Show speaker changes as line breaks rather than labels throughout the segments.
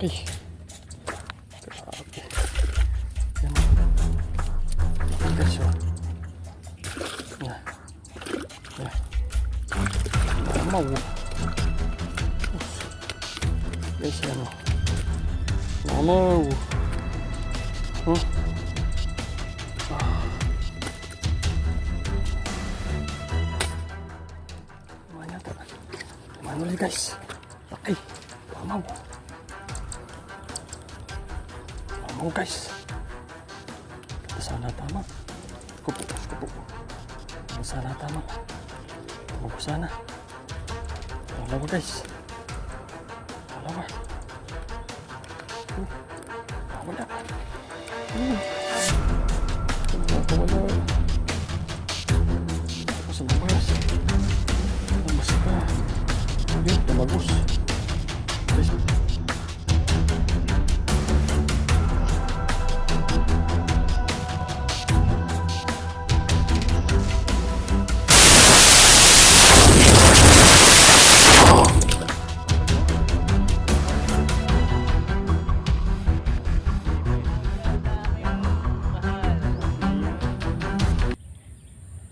Laki. Grabe. Yan. Guys, oh. Yan. Yan. Mamaw. Guys, yan o. Mamaw. Huh? Manuli guys. Laki. Mamaw. Mamaw guys. Sana tama. Kupo. Sana tama. Kupo sana. Dalawa guys. Dalawa. Wala. Wala. Sa labas. Labas pa. Yun, tumagos.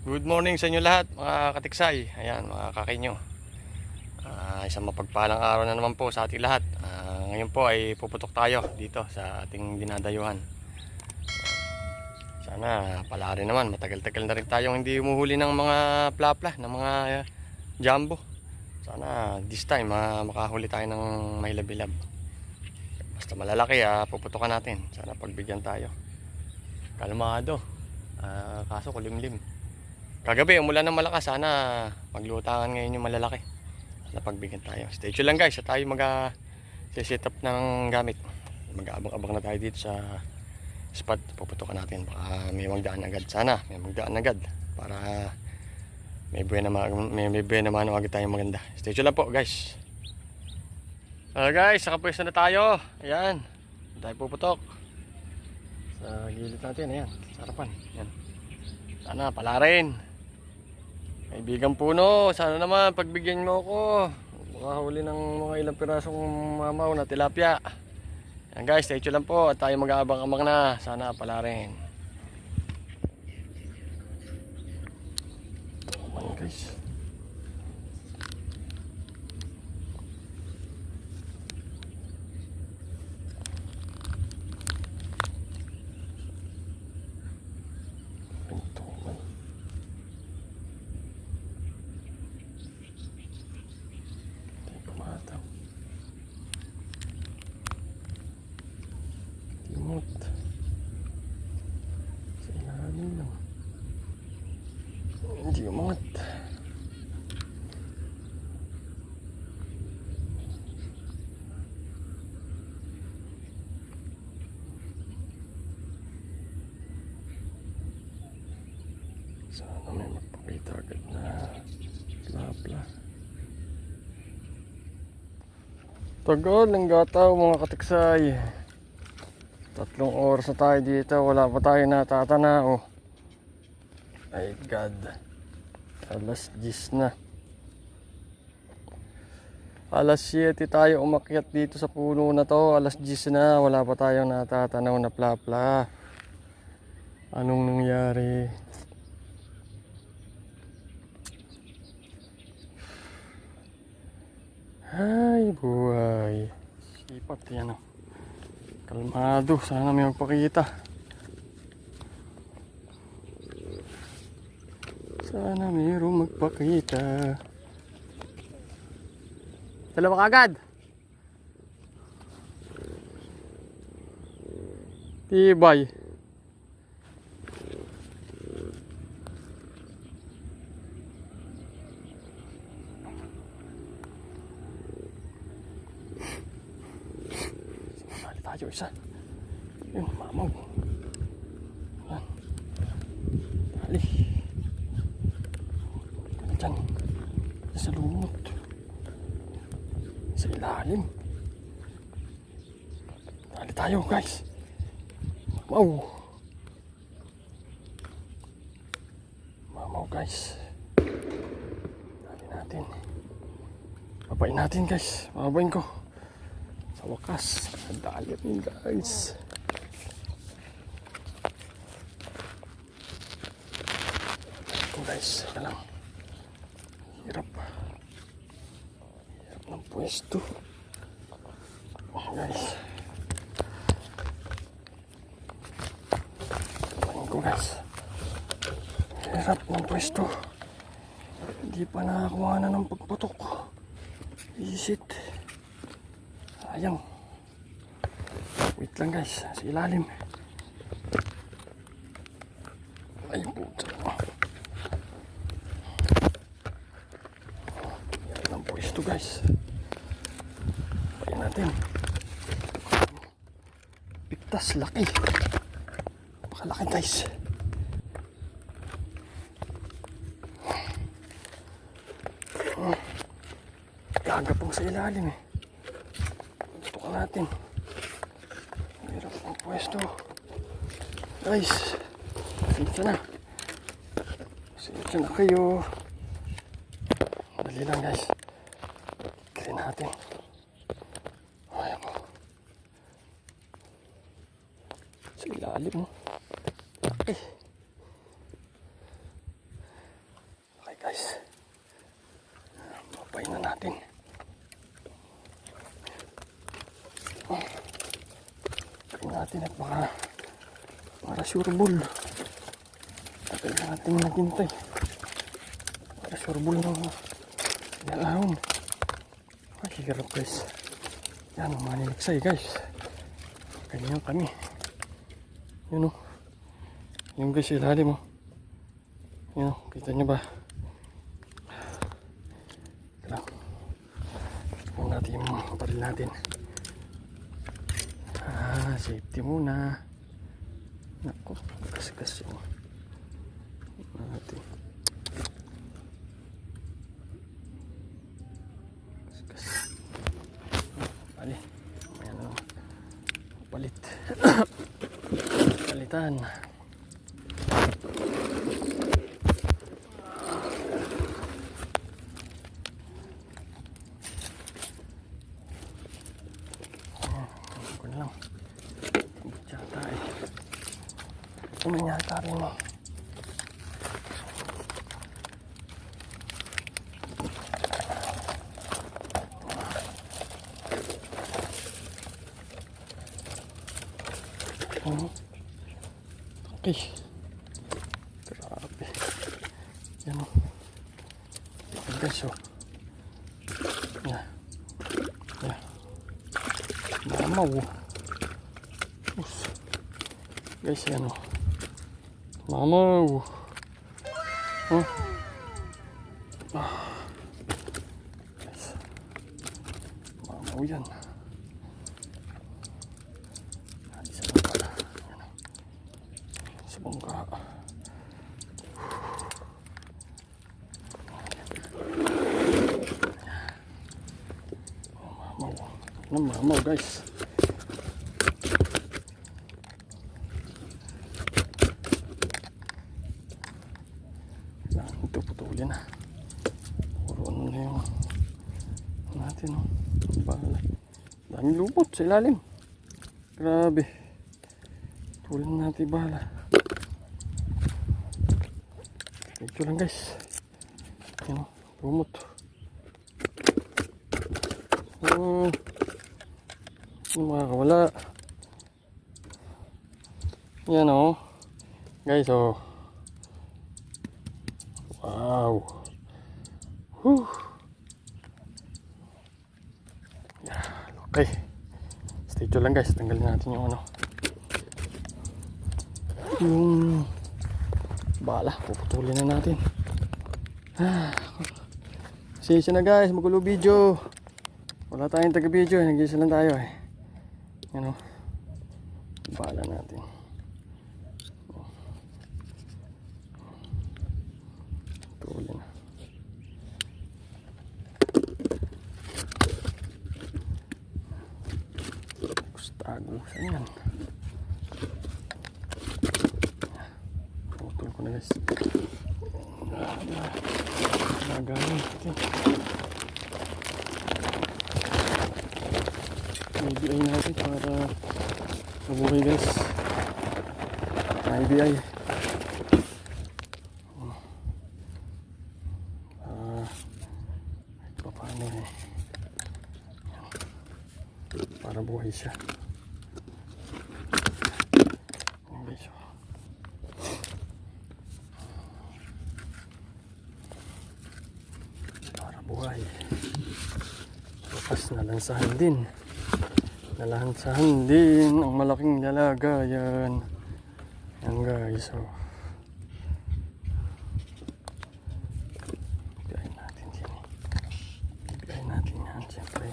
Good morning sa inyo lahat mga katiksay. Ayan mga kakinyo. Isang mapagpalang araw na naman po sa ating lahat. Ngayon po ay puputok tayo dito sa ating dinadayuhan. Sana pala rin naman, matagal-tagal na rin tayong hindi umuhuli ng mga plapla, ng mga jumbo. Sana this time makahuli tayo ng mahilabilab. Basta malalaki puputokan natin. Sana pagbigyan tayo. Kalmado. Kaso kulimlim. Kagabi umulan ng malakas, sana maglutangan ngayon yung malalaki. Napagbigyan tayo. Stay tuned lang guys, tayo mag-set up ng gamit. Mag-aabang-abang na tayo dito sa spot. Puputukan natin. Baka may magdaan agad. Sana may magdaan agad. Para may buhay naman agad tayong maganda. Stay tuned lang po guys. Guys, nakapwesto na tayo. Ayan. Tayo puputok. Sa gilid natin. Ayan. Sarapan. Ayan. Sana pala rin. Kaibigan puno, sana naman pagbigyan mo ako. Makahuli ng mga ilang pirasong mamaw na tilapia. Yan guys, stay tuned lang po at tayo mag-aabang-abang na. Sana pala rin. Ayan guys. Hindi umangat. Sana may magpakita agad na plapla. Tagal ng gataw mga katiksay. 3 oras na tayo dito, wala pa tayo natatanaw. Ay God. Alas 10 na. Alas 7 tayo umakyat dito sa puno na to. Alas 10 na, wala pa tayong natatanaw na plapla. Anong nangyari? Ay buhay. Sipat yan o. Kalmado, sana may magpakita. Sana mayroong magpakita. Dalawa kagad. Tibay. Sali tayo isa. Yun, mamaw. Yan. Dali. Diyan. Sa lumot. Sa ilalim. Dali tayo guys. Mamaw. Mamaw guys. Dali natin. Babain natin guys. Babain ko. Sa wakas, nadali rin guys. Ito guys, ika lang. Hirap. Hirap ng pwesto. Guys. Tingnan ko guys. Hirap ng pwesto. Hindi pa nakakuha na ng pagputok. Isit. Sayang. Wait lang guys. Sa ilalim. Ay puto. Yan ang pwesto guys. Payan natin. Piktas. Laki. Napakalaki guys. Gagapong sa ilalim eh. Tutukan natin. Hirap ang pwesto. Guys, pasensya na. Pasensya na kayo. Dali lang guys. Kirin natin. Ay ako. Sa ilalim mo. Okay. Okay guys. Mapay na natin. Natin at para sureball. Tagal na natin naghintay para sureball ng ahon. Ay hirap guys. Yan ang maniliksay guys. Ganyan kami. Yun o. Yun guys ilalim o. Yun o. Kita nyo ba? Lang. Huwag natin yung baril natin. Safety muna. Naku, gas-gas yun. Natin. Gas-gas. Bali. Ayan o. Palit. Palitan. Ano yata rin mo? Okay. Grabe. Yan o. Okay guys o. Yan. Yan. Mamaw. Guys yan o. Mamaw. Oh. Guys. Mamaw yan. Isa lang pala. Yan. Sa bangka. Mamaw. Mamaw guys. Ito putulin na. Puro ano na yung natin o. Bahala. Daming lubot sa ilalim. Grabe. Putulin natin bahala. Ito lang guys. Yan o. Lumot. Ano makakawala. Yan o. Guys o. Wow. Whew. Yeah, okay. Stay tuned lang guys. Tanggalin natin yung ano. Yung bala. Puputulin na natin. Sisi na guys. Magulo video. Wala tayong taga-video. Nag-isa lang tayo eh. Yan o. Bala natin. Putulin na. Gustago. Saan yan? Putol ko na guys. Nagaling natin. IBI natin para mabuhay guys. IBI. Ito paano eh. Para buhay siya. Okay, so. Para buhay. Bukas nalansahan din. Nalansahan din ang malaking lalagayan. Yan guys, so. Bigayin natin din. Bigayin natin yan, siyempre.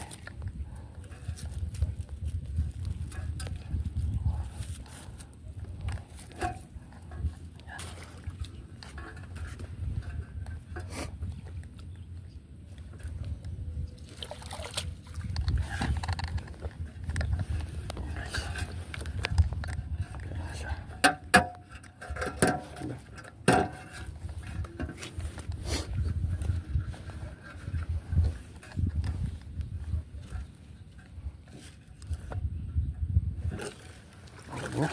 Na.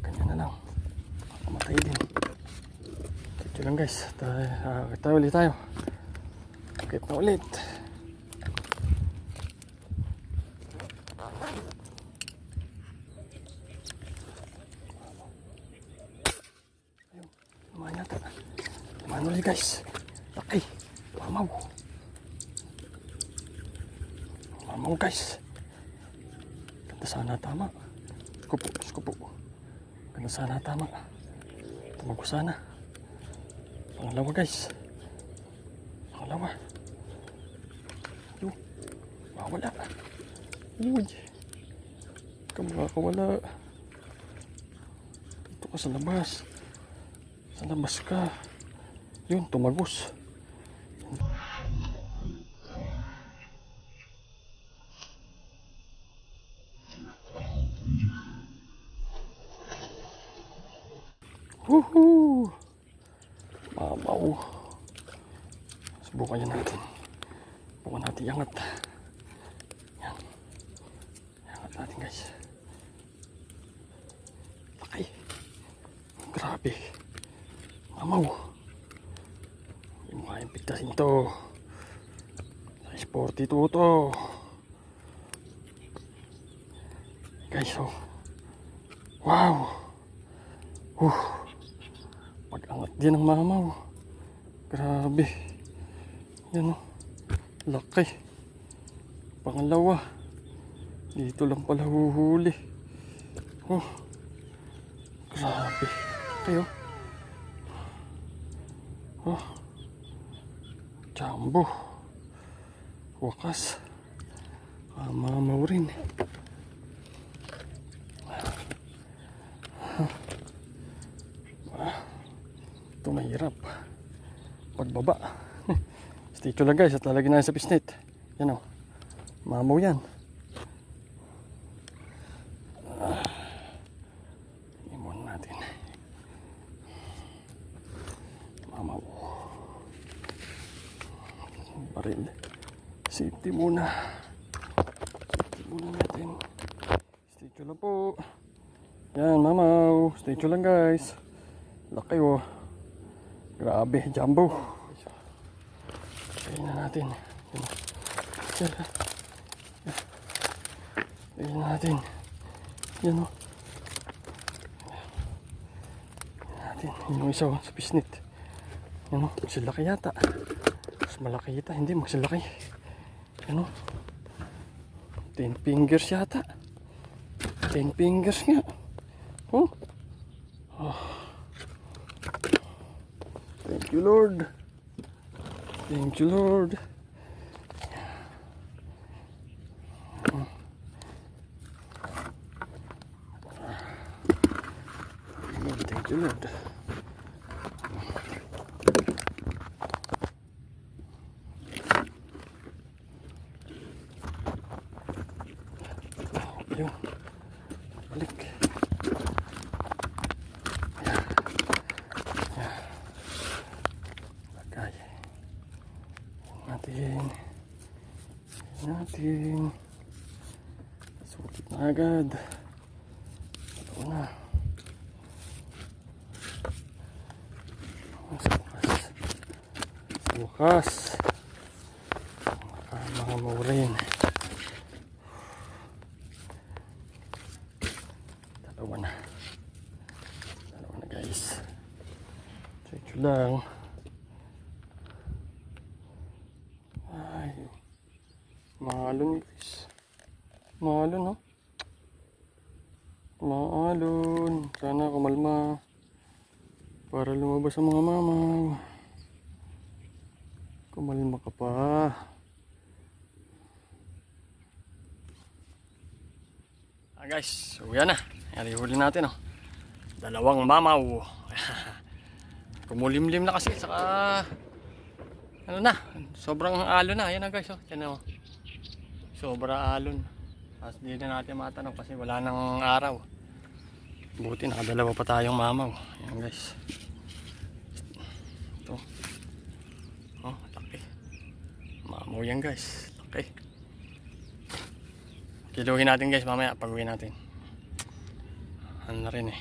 Kanya na lang. Mamatay din. Ito lang guys. Tayo ulit tayo. Kip na ulit. Ayun. Lumayan yata. Lumayan ulit guys. Laki. Mamaw. Mamaw guys. Ganda sana tama. Skupo. Ganda sana tama. Tumago sana. Pangalawa guys. Pangalawa. Yun. Mawala. Uy. Makakawala. Dito ka sa labas. Sa labas ka. Yun, tumagos. Woohoo! Mamaw. Subukan yan natin. Subukan natin iangat. Yan. Iangat natin guys. Laki. Grabe. Mamaw. Hindi mo kayang pigtasin to. Size 42 to. Guys, oh. Wow. Pag-angat din ng mamaw. Grabe. Yan o. Laki. Pangalawa. Dito lang pala huhuli. Oh. Grabe. Kayo. Oh. Jumbo. Wakas. Mamaw rin. Ito mahirap pagbaba. Stitch lang guys at lalagyan na sa pisnet. Yan o, mamaw yan. Imon natin mamaw. Baril. Safety muna. Safety muna natin. Stitch lang po. Yan mamaw. Stitch lang guys. Laki o. Grabe, jumbo. Kain na natin. Kain na natin. Yan o. Kain natin. Yung isa o, sa pisnit. Yan o, magsilaki yata. Mas malaki yata, hindi magsilaki. Yan o. 10 fingers yata. 10 fingers nga. Oh. Oh. Thank you Lord. Thank you Lord. Thank you Lord. Ayun. Balik. Natin Sulit na agad. Ito na. Sa bukas. Mga maurin. Dalawa na guys. Ito lang. Ay. Maalon guys. Maalon no? Maalon. Sana kumalma. Para lumabas ang mga mamaw. Kumalma ka pa. Guys, so yan na. Huli natin oh. Dalawang mamaw. Kumulimlim na kasi saka ano na, sobrang alon na. Yan na guys oh. Yan oh. Sobra alon. Tapos di na natin matanong kasi wala nang araw. Buti nakadalawa pa tayong mamaw. Yan guys. Ito. Oh, laki. Mamaw yan guys. Laki. Kiluhin natin guys mamaya pag uwi natin. Ano na rin eh.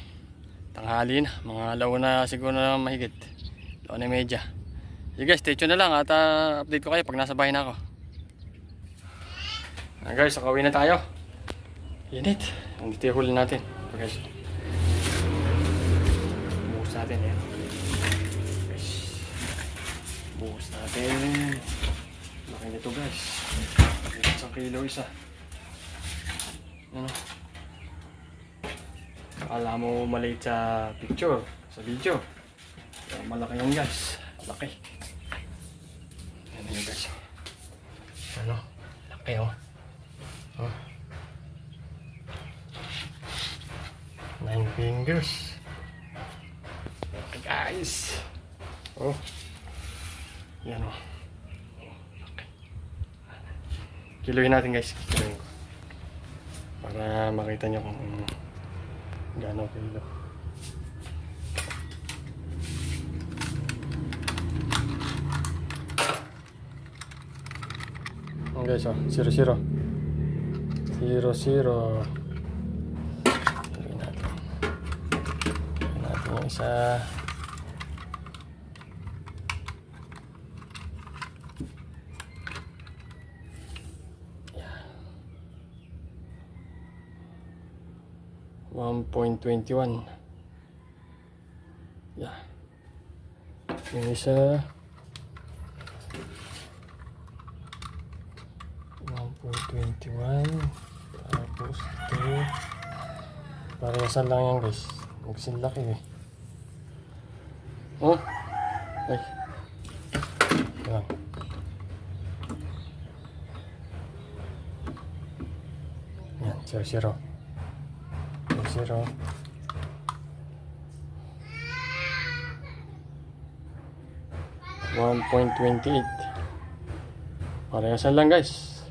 Tanghali na. Mga alaw na siguro na mahigit. Alaw na medya. Sige guys, stay tuned na lang at update ko kayo pag nasa bahay na ako. Guys, nakauwi na tayo. Init. Nandito yung huli natin. Guys. Buhos natin yan. Guys. Buhos natin. Laki nito guys. Isang kilo isa. Ano? Akala mo maliit sa picture, sa video. Pero malaki yan guys. Malaki. Yan yun guys. Ano? Laki oh. Oh. 9 fingers. Okay guys. Oh. Yan oh. Okay. Kiluin natin guys. Kiluin ko. Para makita nyo kung gaano kilo. Oh guys oh. 0-0. 0-0. Kiluin natin. Kiluin natin yung isa. Yeah. 1.21. Yeah. Yung isa 1.21. Tapos ito parehasan lang yan guys. Magsin laki eh. Oh. Ay. Yan. Yan. 0-0. 0. $1.28. Parehasan lang guys.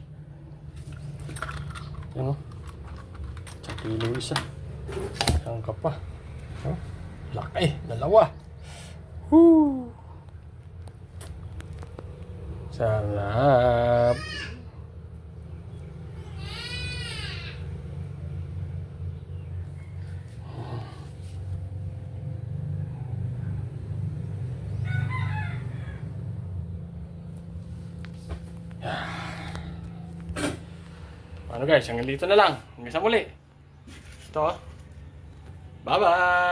Yan o. Sa kilo isa. Ang ka pa. Oh, laki. Dalawa. Woo! Sarap. Ano guys, hanggang dito na lang. Hanggang sa muli. Ito. Bye-bye!